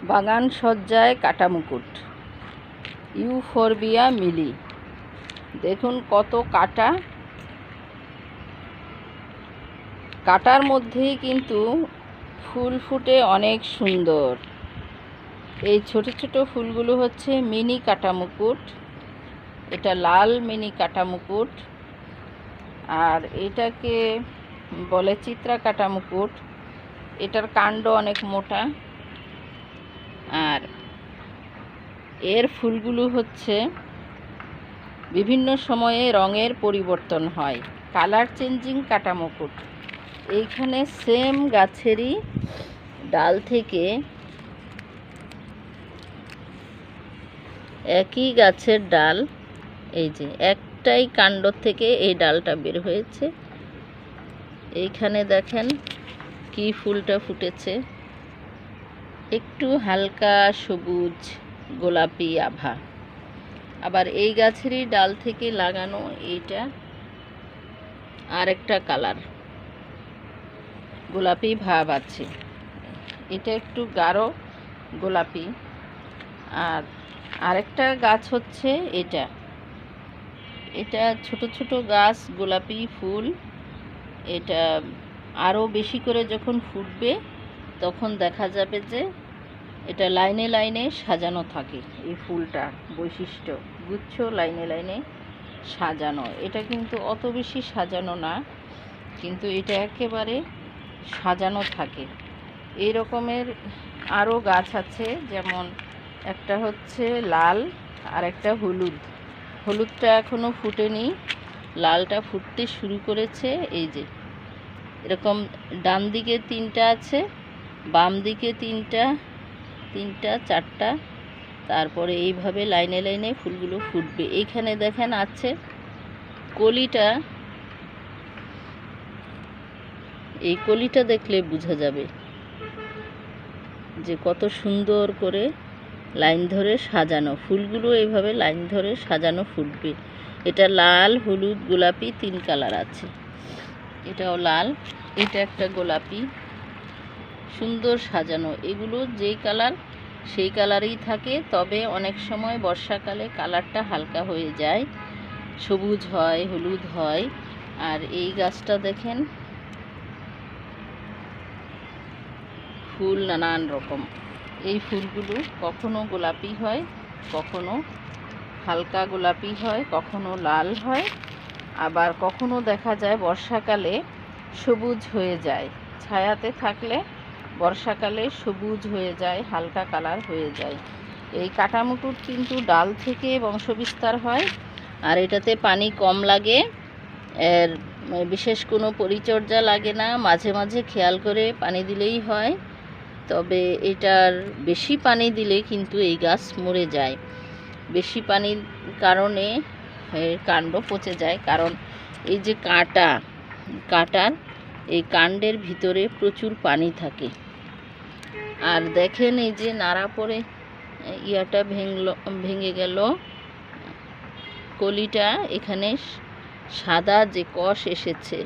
বাগান সজ্জায় কাটামুকুট ইউফোরবিয়া মিলি। দেখুন কত কাটা, কাটার মধ্যেই কিন্তু ফুল ফুটে অনেক সুন্দর। এই ছোট ছোট ফুলগুলো হচ্ছে মিনি কাটামুকুট। এটা লাল মিনি কাটামুকুট, আর এটাকে বলে চিত্রা কাটামুকুট। এটার কাণ্ড অনেক মোটা, আর এর ফুলগুলো হচ্ছে বিভিন্ন সময়ে রঙের পরিবর্তন হয়, কালার চেঞ্জিং কাটামুকুট। এইখানে সেম গাছেরই ডাল থেকে, একই গাছের ডাল, এই যে একটাই কাণ্ড থেকে এই ডালটা বের হয়েছে। এইখানে দেখেন কি ফুলটা ফুটেছে, একটু হালকা সবুজ গোলাপি আভা। আবার এই গাছেরই ডাল থেকে লাগানো এইটা আরেকটা কালার, গোলাপি ভাব আছে। এটা একটু গাঢ় গোলাপি। আর আরেকটা গাছ হচ্ছে এটা, এটা ছোট ছোট গাছ, গোলাপি ফুল। এটা আরও বেশি করে যখন ফুটবে তখন দেখা যাবে যে এটা লাইনে লাইনে সাজানো থাকে। এই ফুলটার বৈশিষ্ট্য গুচ্ছ লাইনে লাইনে সাজানো। এটা কিন্তু অত বেশি সাজানো না, কিন্তু এটা একেবারে সাজানো থাকে। এই রকমের আরও গাছ আছে, যেমন একটা হচ্ছে লাল আর একটা হলুদ। হলুদটা এখনও ফুটেনি, লালটা ফুটতে শুরু করেছে। এই যে এরকম ডান দিকে তিনটা আছে, বাম দিকে তিনটা, চারটা, তারপরে এইভাবে লাইনে লাইনে ফুলগুলো ফুটবে। এইখানে দেখেন আছে কলিটা, এই কলিটা দেখলে বোঝা যাবে যে কত সুন্দর করে লাইন ধরে সাজানো ফুলগুলো। এইভাবে লাইন ধরে সাজানো ফুটবে। এটা লাল, হলুদ, গোলাপি, তিন কালার আছে। এটাও লাল, এটা একটা গোলাপি, সুন্দর সাজানো। এগুলো যেই কালার সেই কালারেই থাকে, তবে অনেক সময় বর্ষাকালে কালারটা হালকা হয়ে যায়, সবুজ হয়, হলুদ হয়। আর এই গাছটা দেখেন ফুল নানান রকম। এই ফুলগুলো কখনো গোলাপি হয়, কখনো হালকা গোলাপি হয়, কখনো লাল হয়, আবার কখনো দেখা যায় বর্ষাকালে সবুজ হয়ে যায়। ছায়াতে থাকলে বর্ষাকালে সবুজ হয়ে যায়, হালকা কালার হয়ে যায়। এই কাটামুকুট কিন্তু ডাল থেকে বংশবিস্তার হয়, আর এটাতে পানি কম লাগে, এর বিশেষ কোনো পরিচর্যা লাগে না, মাঝে মাঝে খেয়াল করে পানি দিলেই হয়। তবে এটার বেশি পানি দিলে কিন্তু এই গাছ মরে যায়। বেশি পানির কারণে কাণ্ড পচে যায়, কারণ এই যে কাটার এই কাণ্ডের ভিতরে প্রচুর পানি থাকে। আর দেখেন এই যে নাড়া পড়ে ইয়াটা ভেঙে গেল, কলিটা। এখানে সাদা যে কষ এসেছে,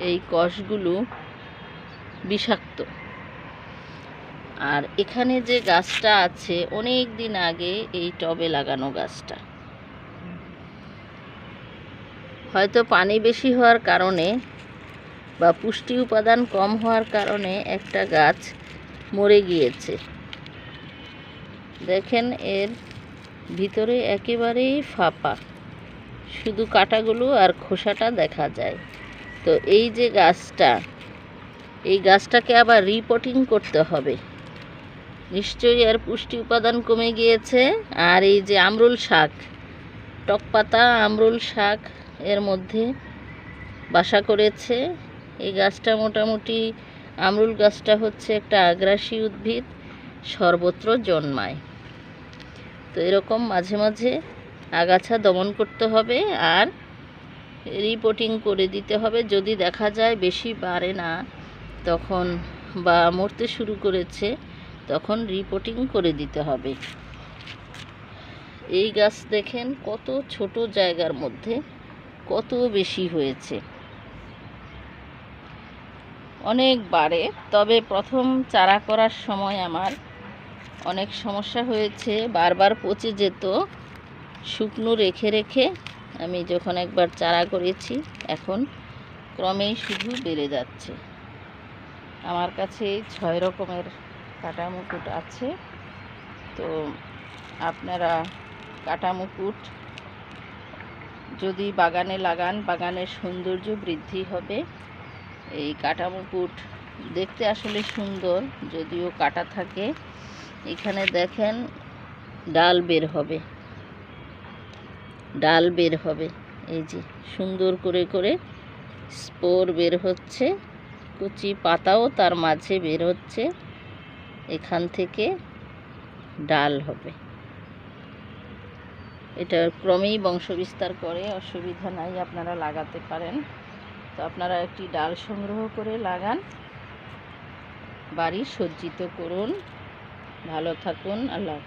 এই কষগুলো বিষাক্ত। আর এখানে যে গাছটা আছে অনেক দিন আগে এই টবে লাগানো গাছটা, হয়তো পানি বেশি হওয়ার কারণে বা পুষ্টি উপাদান কম হওয়ার কারণে একটা গাছ মরে গিয়েছে। দেখেন এর ভিতরে একেবারেই ফাঁপা, শুধু কাঁটাগুলো আর খোসাটা দেখা যায়। তো এই যে গাছটা, এই গাছটাকে আবার রিপোর্টিং করতে হবে, নিশ্চয়ই এর পুষ্টি উপাদান কমে গিয়েছে। আর এই যে আমরুল শাক, টকপাতা আমরুল শাক এর মধ্যে বাসা করেছে। এই গাছটা মোটামুটি, আমরুল গাছটা হচ্ছে একটা আগ্রাসী উদ্ভিদ, সর্বত্র জন্মায়। তো এরকম মাঝে মাঝে আগাছা দমন করতে হবে আর রিপোর্টিং করে দিতে হবে। যদি দেখা যায় বেশি বাড়ে না তখন, বা মরতে শুরু করেছে, তখন রিপোর্টিং করে দিতে হবে। এই গাছ দেখেন কত ছোট জায়গার মধ্যে কত বেশি হয়েছে, অনেক বাড়ে। তবে প্রথম চারা করার সময় আমার অনেক সমস্যা হয়েছে, বারবার পচে যেত। শুকনো রেখে রেখে আমি যখন একবার চারা করেছি, এখন ক্রমেই শুধু বেড়ে যাচ্ছে। আমার কাছে 6 রকমের কাটা মুকুট আছে। তো আপনারা কাটা মুকুট যদি বাগানে লাগান, বাগানের সৌন্দর্য বৃদ্ধি হবে। এই কাটা মুকুট দেখতে আসলে সুন্দর, যদিও কাটা থাকে। এখানে দেখেন ডাল বের হবে, ডাল বের হবে। এই যে সুন্দর করে করে স্পোর বের হচ্ছে, কুচি পাতাও তার মাঝে বের হচ্ছে। এখান থেকে ডাল হবে। এটা ক্রমেই বংশবিস্তার করে, অসুবিধা নাই, আপনারা লাগাতে পারেন। তো আপনারা একটি ডাল সংগ্রহ করে লাগান, বাড়ি সজ্জিত করুন। ভালো থাকুন। আল্লাহ।